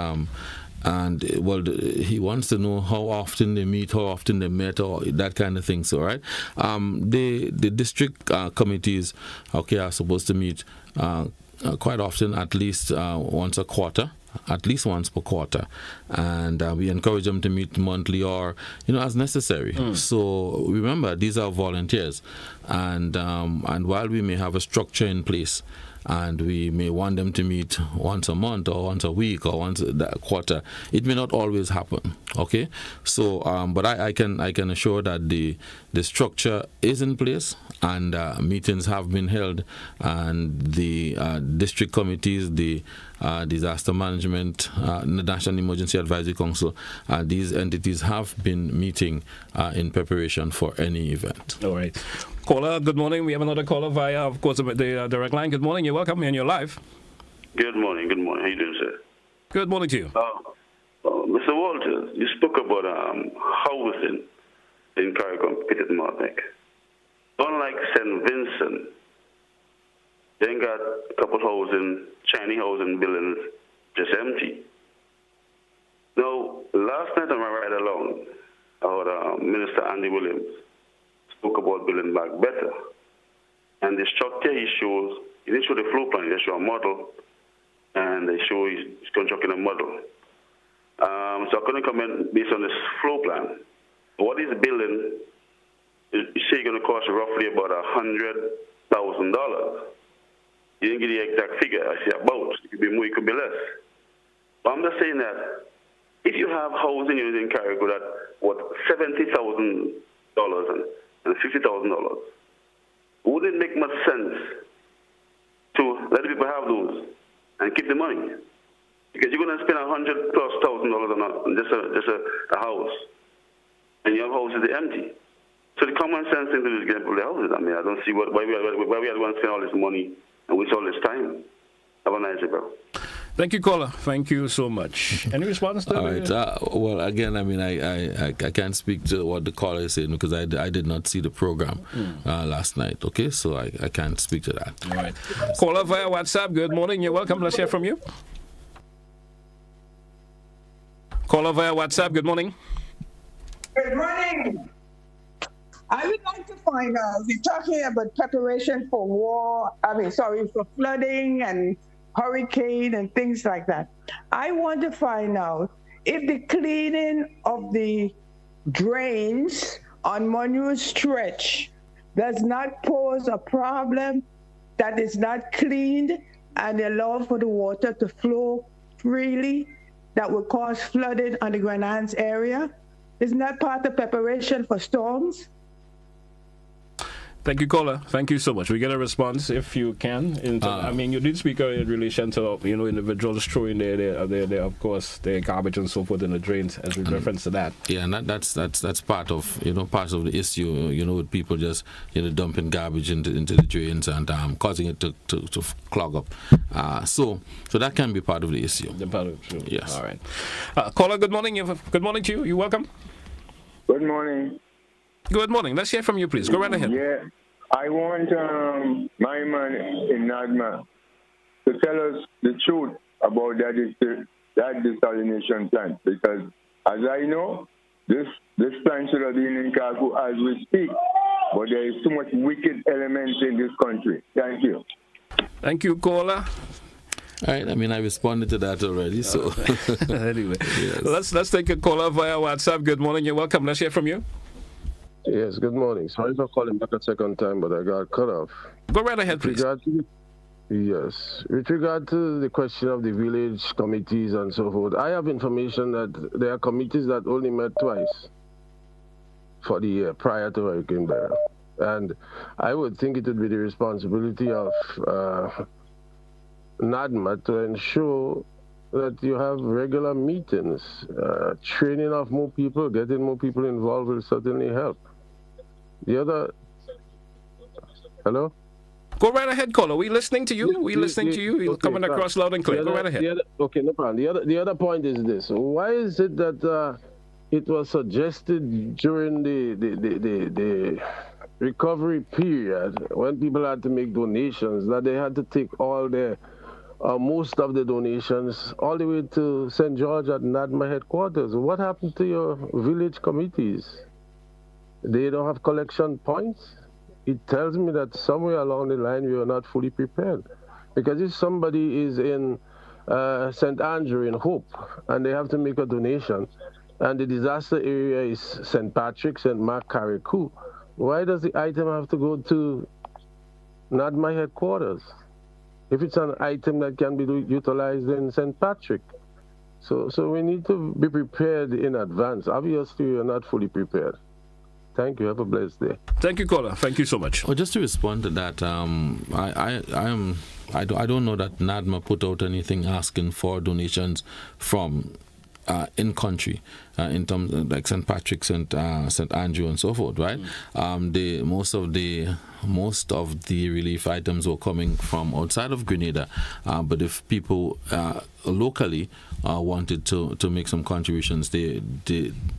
he wants to know how often they meet, how often they met, or that kind of thing. So, right, the district committees, are supposed to meet quite often, at least once a quarter. At least once per quarter, and we encourage them to meet monthly or as necessary. So remember, these are volunteers, and while we may have a structure in place and we may want them to meet once a month or once a week or once a quarter, it may not always happen. Okay, so but I can assure that the structure is in place and meetings have been held, and the district committees, the disaster management, the National Emergency Advisory Council, these entities have been meeting in preparation for any event. All right. Caller, good morning. We have another caller via, of course, the direct line. Good morning. You're welcome, and you're live. Good morning. Good morning. How you doing, sir? Good morning to you. Mr. Walters, you spoke about housing in Carriacou, Petit Martin. Unlike St. Vincent, they ain't got a couple housing, Chinese housing buildings just empty. Now, last night on my ride along, I heard Minister Andy Williams spoke about building back better. And the structure he shows, he didn't show the floor plan, he just showed a model, and they show he's constructing a model. So I couldn't comment based on this floor plan. What he's building, you say it's going to cost roughly about $100,000. You didn't get the exact figure. I say about. It could be more, it could be less. But I'm just saying that if you have housing units in Carriacou that what $70,000 and $50,000, wouldn't it make much sense to let people have those and keep the money? Because you're going to spend $100,000+ on just a house, and your house is empty. So the common sense thing to do is get people the houses. I mean, I don't see why we are going to spend all this money and waste all this time. Have a nice day, bro. Thank you, caller. Thank you so much. Any response to that? All right. Well, again, I mean, I can't speak to what the caller is saying because I did not see the program last night. Okay, so I can't speak to that. All right. Caller via WhatsApp. Good morning. You're welcome. Let's hear from you. Caller via WhatsApp. Good morning. Good morning. I would like to find out, we're talking about preparation for for flooding and hurricane and things like that. I want to find out if the cleaning of the drains on Monroe Stretch does not pose a problem that is not cleaned and allow for the water to flow freely. that would cause flooding on the Grenans area? Isn't that part of preparation for storms? Thank you, caller. Thank you so much. We get a response if you can. I mean, you did speak in relation to individuals throwing their of course their garbage and so forth in the drains, as we reference to that. Yeah, and that's part of the issue. With people just dumping garbage into the drains and causing it to clog up. So that can be part of the issue. Yes. All right. Caller, good morning. Good morning to you. You're welcome. Good morning. Good morning. Let's hear from you, please. Go right ahead. Yeah, I want my man in NaDMA to tell us the truth about that desalination plant, because as I know, this plant should have been in Kaku as we speak, but there is too much wicked elements in this country. Thank you. Thank you, caller. All right. I mean, I responded to that already. So anyway, yes. Let's take a caller via WhatsApp. Good morning. You're welcome. Let's hear from you. Yes, good morning. Sorry for calling back a second time, but I got cut off. Go right ahead, please. Yes. With regard to the question of the village committees and so forth, I have information that there are committees that only met twice for the year prior to Hurricane Beryl. And I would think it would be the responsibility of NaDMA to ensure that you have regular meetings. Training of more people, getting more people involved will certainly help. The other... Hello? Go right ahead, caller. We listening to you. We listening to you. You're coming across loud and clear. Go right ahead. Okay, no problem. The other point is this. Why is it that it was suggested during the recovery period, when people had to make donations, that they had to take all their most of the donations all the way to St. George at NaDMA headquarters? What happened to your village committees? They don't have collection points? It tells me that somewhere along the line we are not fully prepared. Because if somebody is in St. Andrew in Hope and they have to make a donation, and the disaster area is St. Patrick, St. Mark, Carriacou, why does the item have to go to NaDMA headquarters if it's an item that can be utilized in St. Patrick? So we need to be prepared in advance. Obviously, we are not fully prepared. Thank you. Have a blessed day. Thank you, caller. Thank you so much. Just to respond to that, I don't know that NaDMA put out anything asking for donations from in country in terms of like St. Patrick, St. Andrew, and so forth, right? Most of the relief items were coming from outside of Grenada, but if people locally wanted to make some contributions, they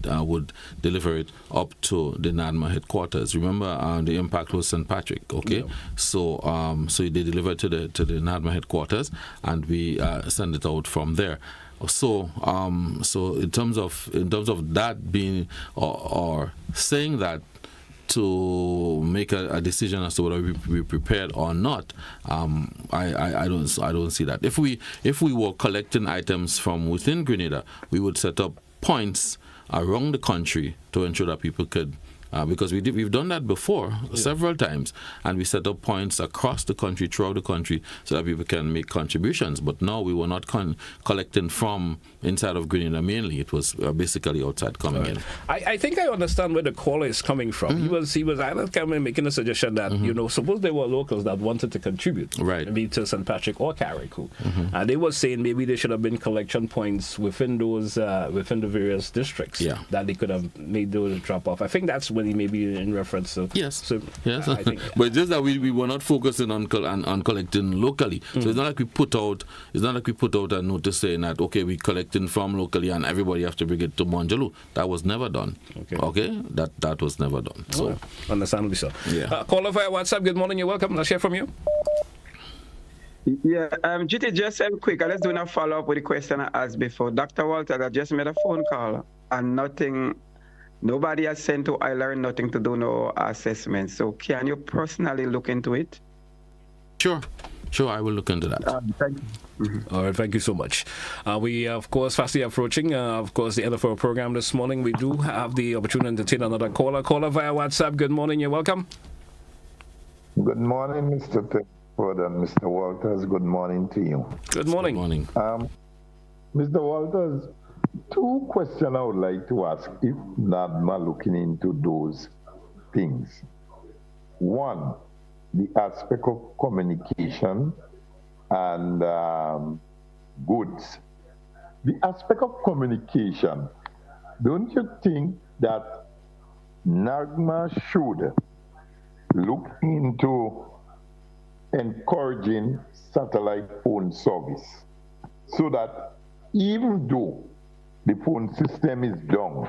would deliver it up to the NaDMA headquarters. Remember, the impact was St. Patrick, okay? Yeah. So they delivered to the NaDMA headquarters, and we send it out from there. So in terms of that being or saying that to make a decision as to whether we're prepared or not, I don't see that. If we were collecting items from within Grenada, we would set up points around the country to ensure that people could. Because we've done that before several times, and we set up points across the country, throughout the country, so that people can make contributions. But no, we were not collecting from inside of Grenada mainly. It was basically outside coming in. I think I understand where the caller is coming from. Mm-hmm. He was either coming making a suggestion that suppose there were locals that wanted to contribute, right? Maybe to St. Patrick or Carriacou, and they were saying maybe there should have been collection points within those within the various districts that they could have made those drop off. I think that's when he may be in reference to. Yes. So, yes. I think, but just that we were not focusing on collecting locally. So it's not like we put out a notice saying that we're collecting from locally and everybody have to bring it to Monjaloo. That was never done. Okay. That was never done. So understandably so. Yeah. Caller via WhatsApp. Good morning. You're welcome. Let's hear from you. Yeah, GT, just quick. Let's do a follow up with the question I asked before. Dr. Walter, I just made a phone call and nobody has sent to ILR, nothing to do, no assessment. So can you personally look into it? Sure, I will look into that. Thank you. All right, thank you so much. We, of course, fastly approaching, the end of our program this morning. We do have the opportunity to entertain another caller. Caller via WhatsApp. Good morning. You're welcome. Good morning, Mr. Telesford and Mr. Walters. Good morning to you. Good morning. Good morning. Mr. Walters, two questions I would like to ask if NaDMA looking into those things. One, the aspect of communication and goods. The aspect of communication, don't you think that NaDMA should look into encouraging satellite phone service so that even though the phone system is down,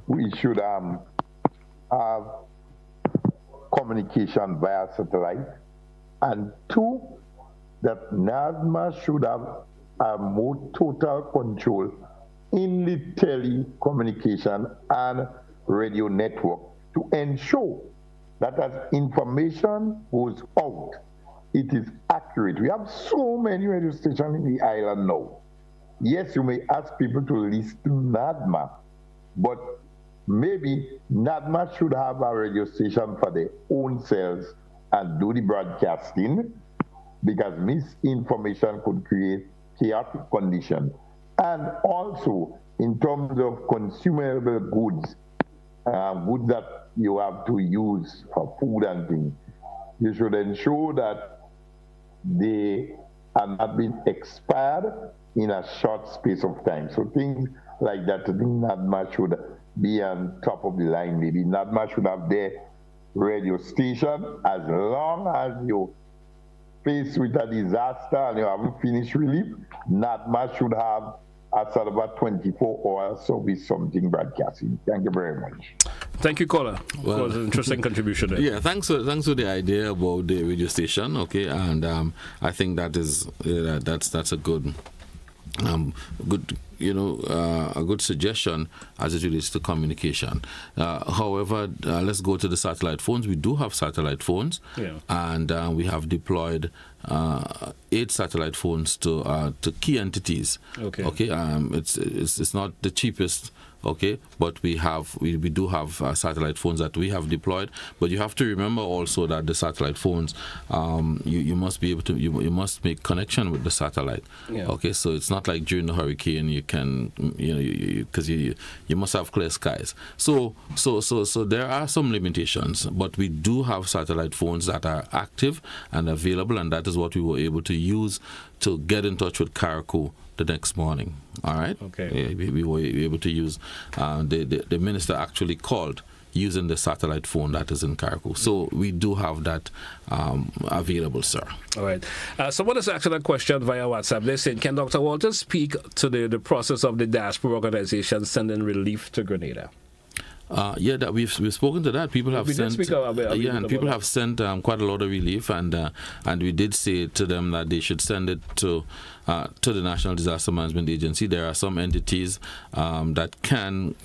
we should have communication via satellite? And two, that NaDMA should have a more total control in the telecommunication and radio network to ensure that as information goes out, it is accurate. We have so many radio stations in the island now. Yes, you may ask people to listen to NaDMA, but maybe NaDMA should have a radio station for their own selves and do the broadcasting, because misinformation could create chaotic conditions. And also, in terms of consumable goods, goods that you have to use for food and things, you should ensure that they are not being expired in a short space of time. So things like that, I think NaDMA should be on top of the line. Maybe NaDMA should have their radio station. As long as you faced with a disaster and you haven't finished relief, NaDMA should have a sort of a 24-hour service, something broadcasting. Thank you very much. Thank you, caller. Well, it was an interesting contribution there. Yeah, thanks for the idea about the radio station. Okay, and I think that is that's a good a good suggestion as it relates to communication. However, let's go to the satellite phones. We do have satellite phones, and we have deployed 8 satellite phones to key entities. Okay. It's not the cheapest. Okay, but we do have satellite phones that we have deployed. But you have to remember also that the satellite phones, you must be able to you must make connection with the satellite. Yeah. Okay, so it's not like during the hurricane you can because you must have clear skies. So there are some limitations, but we do have satellite phones that are active and available, and that is what we were able to use to get in touch with Carriacou the next morning. All right. Okay. Yeah, we were able to use. The minister actually called using the satellite phone that is in Carriacou. So we do have that available, sir. All right. Someone has asked a question via WhatsApp. They said, can Dr. Walters speak to the process of the diaspora organization sending relief to Grenada? That we've spoken to that. People have sent people have sent quite a lot of relief, and we did say to them that they should send it to the National Disaster Management Agency. There are some entities that can,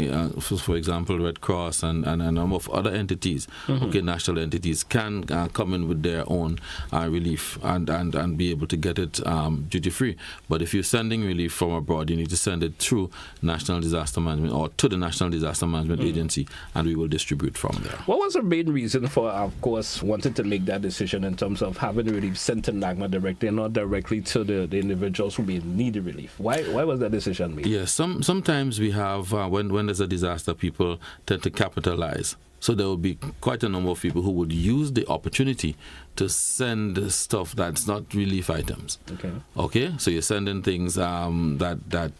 for example, Red Cross and a number of other entities, national entities can come in with their own relief and be able to get it duty free. But if you're sending relief from abroad, you need to send it through National Disaster Management or to the National Disaster Management Agency, and we will distribute from there. What was the main reason for, of course, wanting to make that decision in terms of having relief sent to NaDMA directly and not directly to the individuals who may need the relief? Why was that decision made? Yes, sometimes we have, when there's a disaster, people tend to capitalize. So there will be quite a number of people who would use the opportunity to send stuff that's not relief items. Okay. So you're sending things that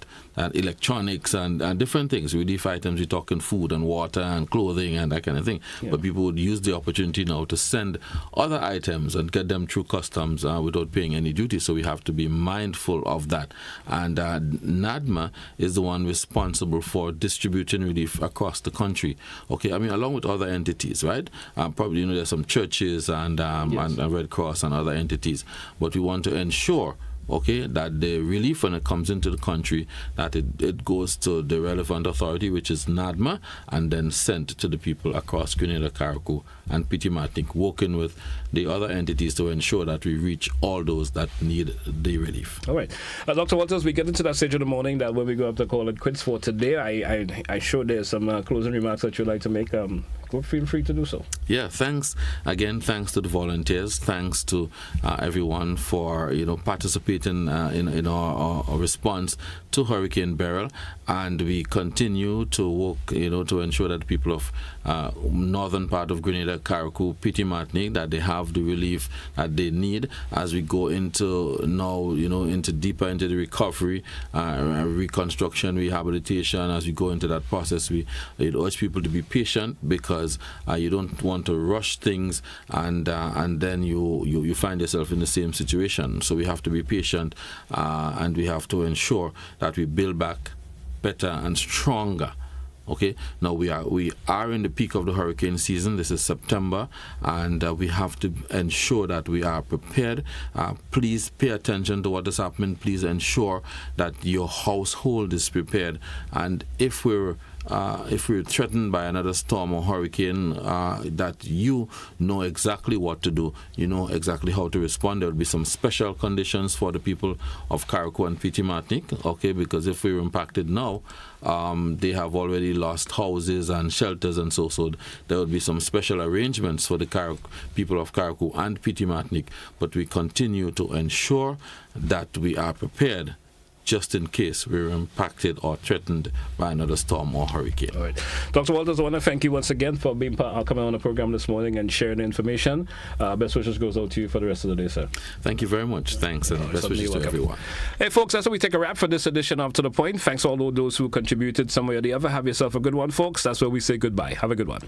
electronics and different things, relief items. You're talking food and water and clothing and that kind of thing. Yeah. But people would use the opportunity now to send other items and get them through customs without paying any duty. So we have to be mindful of that. And NaDMA is the one responsible for distributing relief across the country. Okay. I mean, along with other entities, right? Probably, there's some churches and Red Cross and other entities. But we want to ensure that the relief, when it comes into the country, that it goes to the relevant authority, which is NaDMA, and then sent to the people across Grenada, Carriacou, and Petit Martinique, working with the other entities to ensure that we reach all those that need the relief. All right. Dr. Walters, we get into that stage of the morning that when we go up to call it quits for today, I sure there's some closing remarks that you'd like to make. feel free to do so. Yeah, thanks again. Thanks to the volunteers. Thanks to everyone for participating in our response to Hurricane Beryl, and we continue to work to ensure that people of northern part of Grenada, Carriacou, Petit Martinique, that they have the relief that they need as we go into now deeper into the recovery, reconstruction, rehabilitation. As we go into that process, we urge people to be patient, because you don't want to rush things and then you find yourself in the same situation. So we have to be patient, and we have to ensure that we build back better and stronger. Okay, now we are in the peak of the hurricane season. This is September, and we have to ensure that we are prepared. Please pay attention to what is happening. Please ensure that your household is prepared, and if we're threatened by another storm or hurricane, that you know exactly what to do. You know exactly how to respond. There will be some special conditions for the people of Carriacou and Petit Martinique, okay, because if we're impacted now, they have already lost houses and shelters, and so there will be some special arrangements for the people of Carriacou and Petit Martinique. But we continue to ensure that we are prepared just in case we're impacted or threatened by another storm or hurricane. All right. Dr. Walters, I want to thank you once again for coming on the program this morning and sharing the information. Best wishes goes out to you for the rest of the day, sir. Thank you very much. Thanks, and best wishes to everyone. Hey, folks, that's how we take a wrap for this edition of To The Point. Thanks to all those who contributed some way or the other. Have yourself a good one, folks. That's where we say goodbye. Have a good one.